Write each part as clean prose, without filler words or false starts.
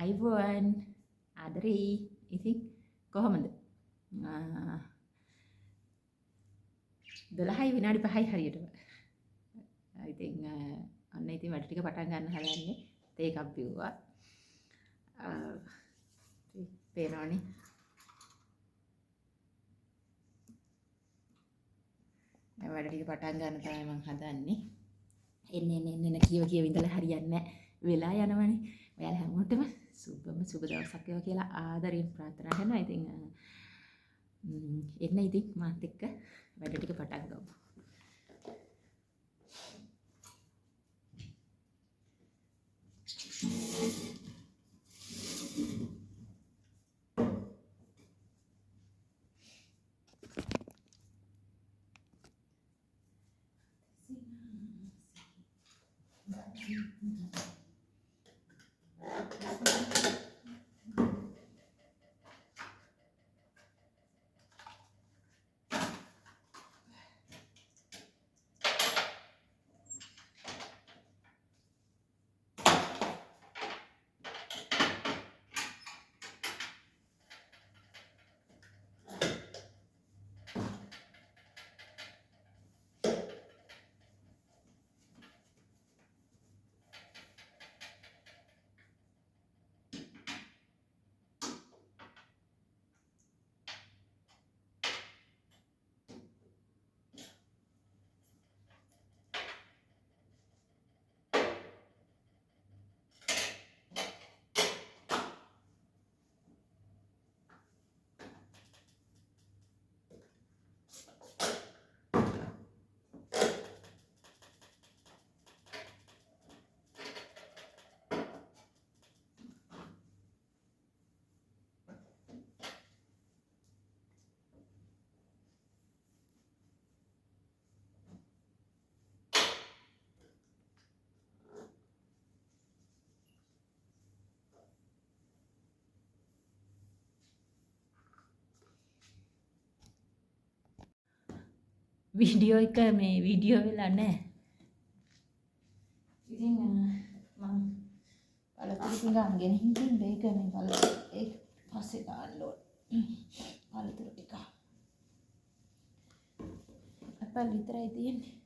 අයිබෝවන් ආදරේ ඉතින් කොහොමද 12යි විනාඩි 5යි හරියටම ඉතින් අන්න ඉතින් වැඩ ටික පටන් ගන්න හදන්නේ තේ එකක් බිව්වා පේනවනේ දැන් වැඩ ටික පටන් ගන්න තමයි මම හදන්නේ එන්න කියව ඉඳලා හරියන්නේ නැහැ වෙලා යනවනේ ඔයාලා හැමෝටම සුබ දවසක් වේවා කියලා ආදරයෙන් ප්‍රාර්ථනා කරනවා. ඉතින් එන්න ඉතින් මාත් එක්ක වැඩ ටික පටන් ගමු. වීඩියෝ එක මේ වීඩියෝ වෙලා නැහැ. ඉතින් මම පළතුරු ටික ගෙන හිටින් මේක මේ පළතුරු ඒක පස්සේ දාන්න ඕන. පළතුරු ටික. අපල් විතරයි තියෙන්නේ.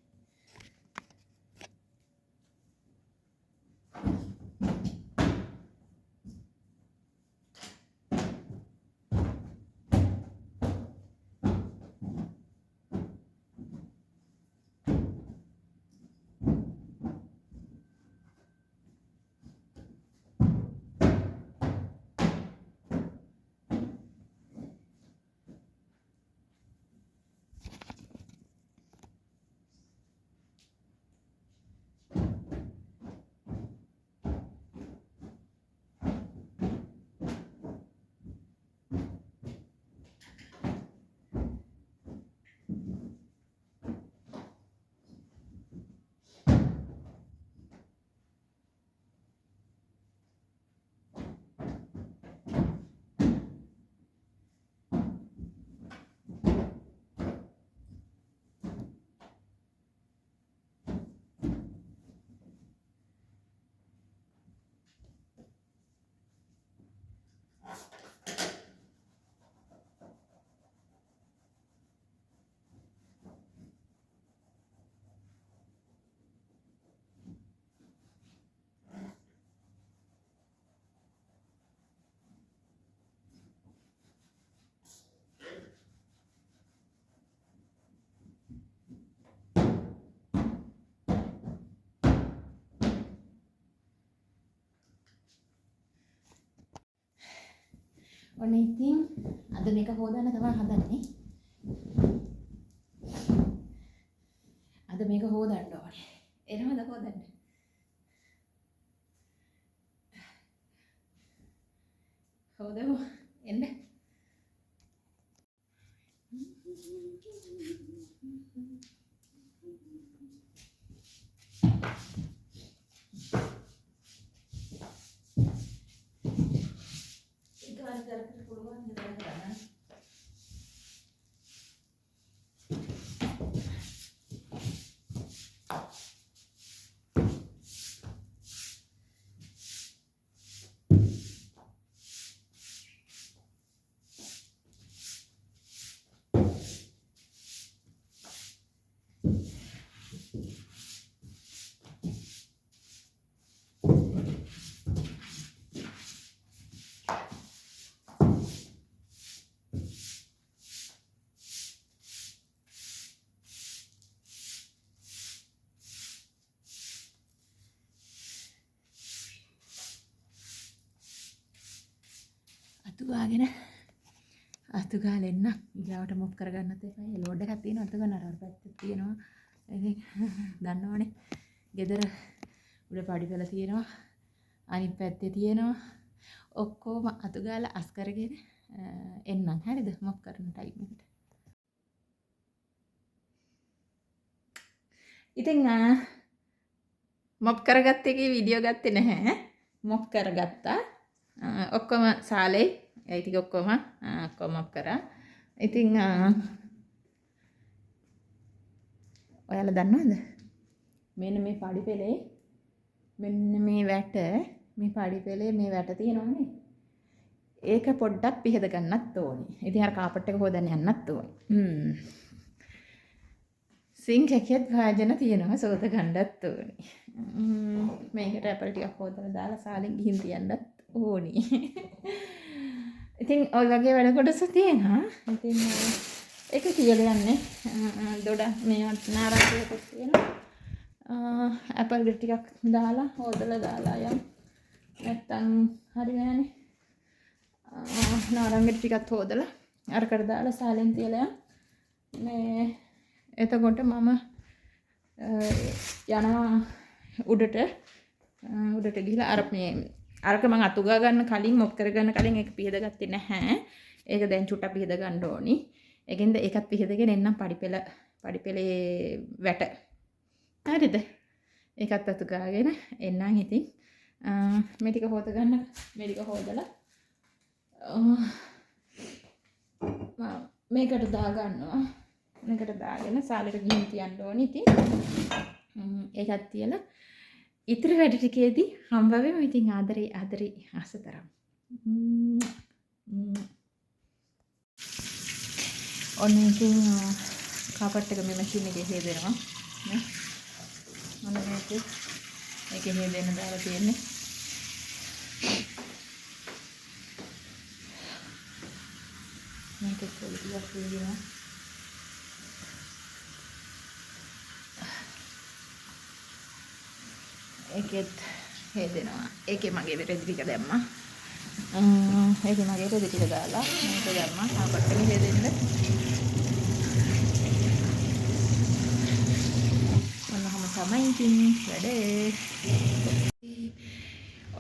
ඔන්න ඉතින් අද මේක හොදන්න තමයි හදන්නේ. අද මේක හොදන්න ඕනේ. එනවද හොදන්න? හොදමු. එන්න. අතු ගාගෙන අතු ගාලා එන්න ඊගාවට මොප් කරගන්නත් එපා. ඒ ලෝඩ් එකක් තියෙනවා අතු ගන්න අර පැත්තේ තියෙනවා. ඉතින් දන්නවනේ. ගෙදර උඩ පඩිපෙළ තියෙනවා. අනිත් පැත්තේ තියෙනවා. ඔක්කොම අතු ගාලා අස් කරගෙන එන්නම්. හරිද? මොප් කරන ටයිම් එකට. ඉතින් මොප් කරගත්ත එකේ වීඩියෝ ගත්තේ නැහැ. මොප් කරගත්තා. ඔක්කොම සාලේ ඒ ටික ඔක්කොම මොප් කරා. ඉතින් ඔයාලා දන්නවද? මෙන්න මේ පඩිපෙළේ මෙන්න මේ වැට මේ පඩිපෙළේ මේ වැට තියෙනවනේ. ඒක පොඩ්ඩක් පිහද ගන්නත් ඕනේ. ඉතින් අර කාපට් එක හොදන්න යන්නත් ඕනේ. සිංක් එකෙත් භාජන තියෙනවා සෝත ගන්නත් ඕනේ. මේකට ඇපල් ටිකක් හොදලා දාලා සාලෙන් ගිහින් තියන්නත් ඕනේ. ඉතින් ඔය වගේ වැඩ කොටස තියෙනවා. ඉතින් ඒක කියලා යන්නේ දොඩ මේවත් නාරංගියකුත් තියෙනවා. ඇපල් ටිකක් දාලා හොදලා දාලා යම් නැත්තම් හරියන්නේ. නාරංගි ටිකක් හොදලා අරකට දාලා සාලෙන් තියලා මේ එතකොට මම යනවා උඩට ගිහලා අර මේ අරක මම අතු ගා ගන්න කලින් මොප් කරගන්න කලින් ඒක පිහද ගත්තේ නැහැ. ඒක දැන් චුට්ටක් පිහද ගන්න ඕනි. ඒකෙන්ද ඒකත් පිහදගෙන එන්නම් පඩිපෙළේ වැට. හරිද? ඒකත් අතු ගාගෙන එන්නම් ඉතින් මේ ටික හොද ගන්න මේ ටික හොදලා මේකට දා ගන්නවා. මේකට දාගෙන සාලෙට ගිහින් තියන්න ඕනි. ඉතින් ඒකත් තියලා ඉතිරි වැඩ ටිකේදී හම්බ වෙමු. ඉතින් ආදරේ ආසතරම්. ඔන්න ඉතින් කාපට් එක මේ මැෂින් එකේ හේදෙනවා. නේ? මොන මේකේ හේදෙන්න දාලා තියෙන්නේ. මේකේ පොඩි ටිකක් හේදෙනවා. ඒකෙත් හේදෙනවා. ඒකේ මගේ රෙදි ටික දැම්මා. ඒකේ මගේ රෙදි ටික දාලා මේක දැම්මා. කාපට් එක හේදෙන්න. ඔන්නම තමයි ඉතින් වැඩේ.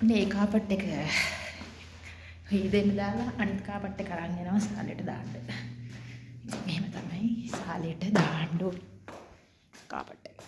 ඔන්න ඒ කාපට් එක හේදෙන්න දාලා අනිත් කාපට් එක අරන් යනවා සාලෙට දාන්න. එහෙම තමයි සාලෙට දාන්න කාපට් එක.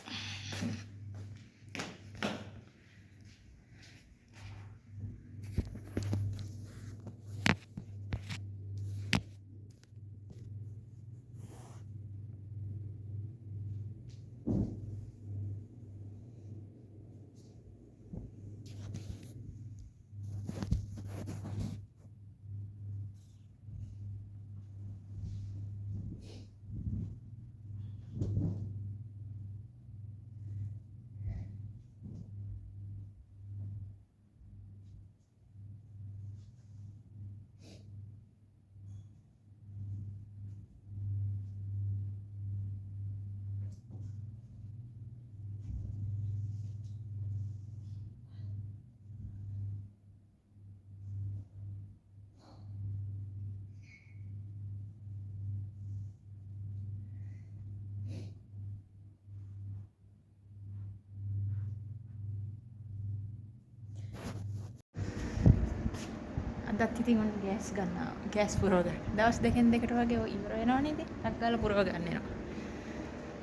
අදත් ඉතින් ඔන්න ගෑස් ගන්නවා. ගෑස් පුරව ගන්න. දවස් දෙකෙන් දෙකට වගේ ඉවර වෙනවනේ ඉතින්. ටක් ගාලා පුරව ගන්න එනවා.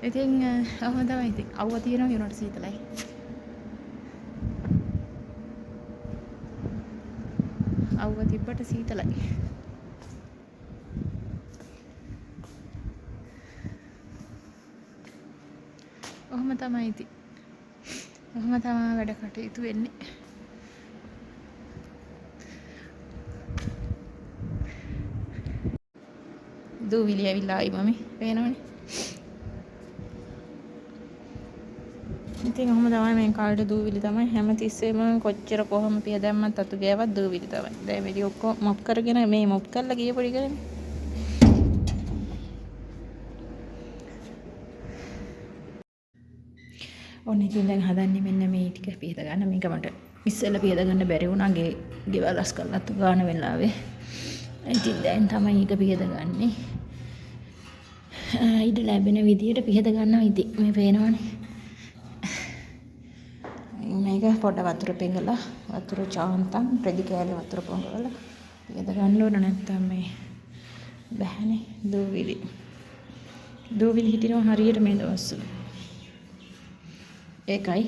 ඉතින් ඔහොම තමයි ඉතින්. අවුව තියෙනවා යුනට සීතලයි. අවුව තිබ්බට සීතලයි. ඔහොම තමයි ඉතින්. ඔහොම තමයි වැඩ කටයුතු වෙන්නේ. දූවිලි ඇවිල්ලා ආයි මම පේනවනේ. ඉතින් ඔහොම තමයි මේ කාලේ දූවිලි තමයි හැමතිස්සෙම කොච්චර කොහොම පිය දැම්මත් අතු ගෑවත් දූවිලි තමයි. දැන් වැඩි ඔක්කොම මොප් කරගෙන මේ මොප් කරලා ගිය පොඩි කරන්නේ. ඔන්න ඉතින් දැන් හදන්නේ මෙන්න මේ ටික පියද ගන්න. මේක මට ඉස්සෙල්ලා පියද ගන්න බැරි වුණා. ගෙවල් රස් කරලා ගන්න වෙලාවේ. ඉතින් දැන් තමයි ඒක පිහදගන්නේ. ඉඩ ලැබෙන විදියට පිහද ගන්නවා ඉතින් මේ පේනවනේ. මේක පොඩ වතුර පෙඟලා වතුර චාන්තම් රෙදි කෑලි වතුර පොඟවලා පිහද ගන්න ඕන නැත්තම් මේ බැහැනේ දූවිලි හිටිනවා හරියට මේ දවස්වල. ඒකයි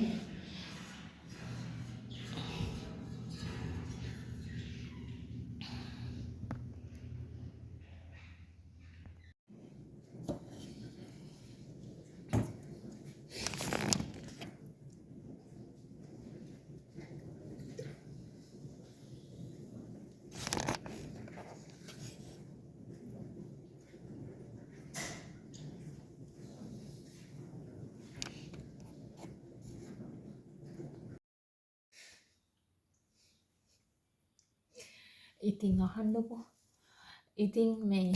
ඉතින් අහන්නකෝ. ඉතින් මේ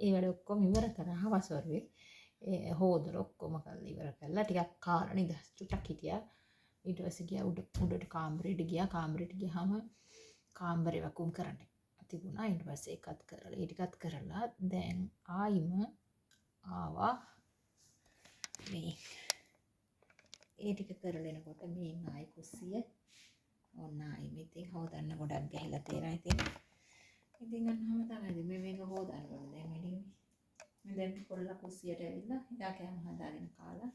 ඒ වැඩ ඔක්කොම ඉවර කරා හවසරුවේ. ඒ හොදලා ඔක්කොම කරලා ඉවර කළා. ටිකක් කාලා නිදහස් චුට්ටක් හිටියා. ඊට පස්සේ ගියා උඩට කාමරේට ගියා. කාමරේට ගියාම කාමරේ වකුම් කරන්න තිබුණා. ඊට පස්සේ ඒකත් කරලා ඒ ටිකත් කරලා දැන් ආයිම ආවා මේ ඒ ටික කරලා එනකොට මේ ආයි කුස්සිය ඔන්න ආයි මෙතෙන් හොදන්න ගොඩක් ගහලා තියෙනවා. ඉතින් අන්නම තමයි මේක හොදන්න ඕනේ දැන් මේ දැන් පොල්ලා කුස්සියට ඇවිල්ලා ඉඳා කෑම හදාගෙන කාලා.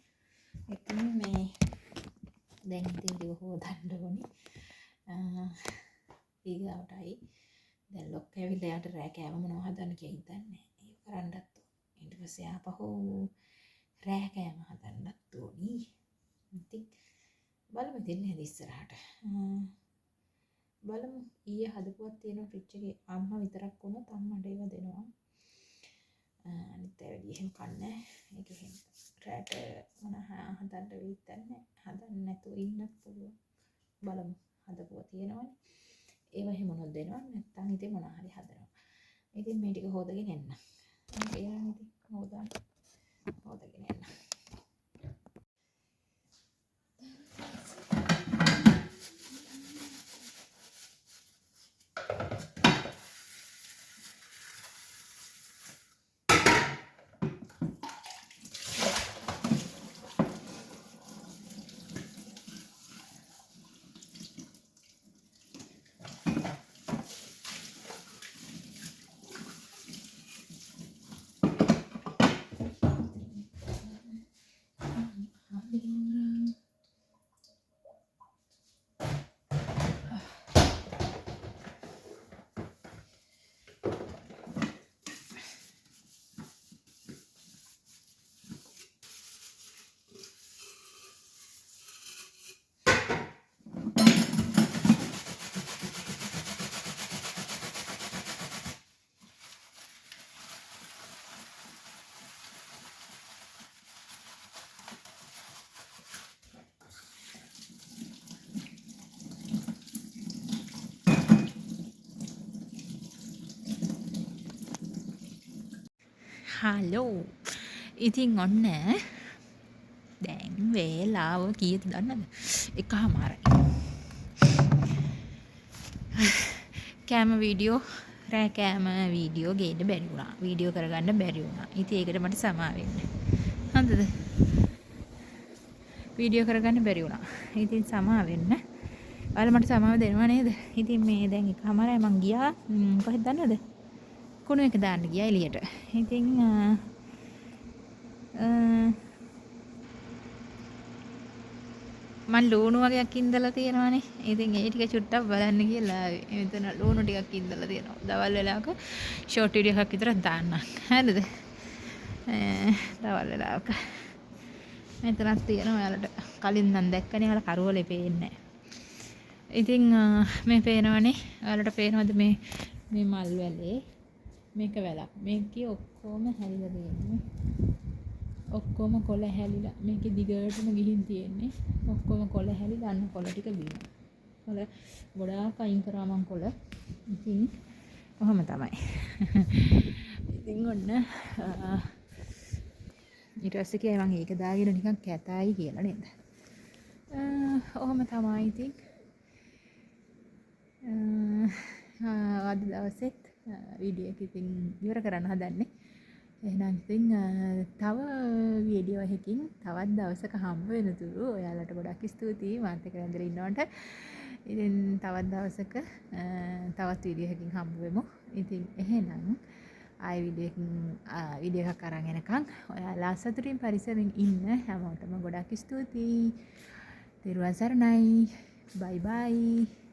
ඉතින් මේ දැන් ඉතින් ඒක හොදන්න ඕනේ. ඊගාවටයි දැන් ලොක් ඇවිල්ලා යාට රෑ කෑම මොනවද හදන්න කියලා හිතන්නේ. ඒක කරන්නත් ඊට පස්සේ ආපහු රෑ කෑම හදන්නත් ඕනි. ඉතින් බලමු දෙන්නේ ඉස්සරහට. බලමු ඊයේ හදපුවක් තියෙනවා ෆ්‍රිජ් එකේ. අම්මා විතරක් වුණත් අම්මට ඒව දෙනවා. අනිත් ඒවා එහෙම කන්නේ. ඒක එහෙම රැට මොන හදන්න වෙයිද හදන්න නැතුව ඉන්නත් පුළුවන්. බලමු හදපුවා තියෙනවනේ. ඒව එහෙම මොනවද දෙනවද නැත්නම් ඉතින් මොනවා හරි හදනවා. ඉතින් මේ ටික හොදගෙන එන්න. එයා ඉතින් හොදගෙන එන්න. හලෝ. ඉතින් ඔන්න දැන් වේලාව කීයද දන්නද? 1:00. කෑම වීඩියෝ රෑ කෑම වීඩියෝ ගේන්න බැරි වුණා. වීඩියෝ කරගන්න බැරි වුණා. ඉතින් ඒකට මට සමා වෙන්න. හරිද? වීඩියෝ කරගන්න බැරි වුණා. ඉතින් සමා වෙන්න. ඔයාලා මට සමාව දෙනවා නේද? ඉතින් මේ දැන් 1:00 මං ගියා කොහෙද දන්නවද? කුණු එක දාන්න ගියා එළියට. ඉතින් මං ලුණු වගේක් ඉඳලා තියෙනවානේ. ඉතින් ඒ ටික චුට්ටක් බලන්න කියලා මෙතන ලුණු ටිකක් ඉඳලා තියෙනවා. දවල් වෙලාවක ෂෝට් වීඩියෝ එකක් විතර දාන්නම්. හරිද? දවල් වෙලාවක මෙතනක් තියෙනවා. ඔයාලට කලින් නම් දැක්කනේ. ඔයාලා කරවලේ පේන්නේ නැහැ. ඉතින් මේ පේනවනේ. ඔයාලට පේනවද මේ මල් වැලේ? මේක වැලක්. මේකේ ඔක්කොම හැලිලා තියෙන්නේ. ඔක්කොම කොළ හැලිලා. මේකේ දිගටම ගිහින් තියෙන්නේ. ඔක්කොම කොළ හැලිලා අන්න කොළ ටික බීම. කොළ ගොඩාක් අයින් කරා මං කොළ. ඉතින් කොහොම තමයි. ඉතින් ඔන්න ඊට පස්සේ කියයි මං ඒක දාගෙන නිකන් කැතයි කියලා නේද? ඔහොම තමයි ඉතින්. අද දවසෙත් වීඩියෝ එක ඉතින් ඉවර කරන්න හදන්නේ. එහෙනම් ඉතින් තව වීඩියෝ එකකින් තවත් දවසක හම්බ වෙනතුරු ඔයාලට ගොඩක් ස්තුතියි මාත් එක්ක ඉඳලා ඉන්නවට. ඉතින් තවත් දවසක තවත් වීඩියෝ එකකින් හම්බ වෙමු. ඉතින් එහෙනම් ආයි වීඩියෝ එකක් අරන් එනකන් ඔයාලා සතුටින් පරිස්සමින් ඉන්න හැමෝටම ගොඩක් ස්තුතියි. තිරුවන් සරණයි. බයි බයි.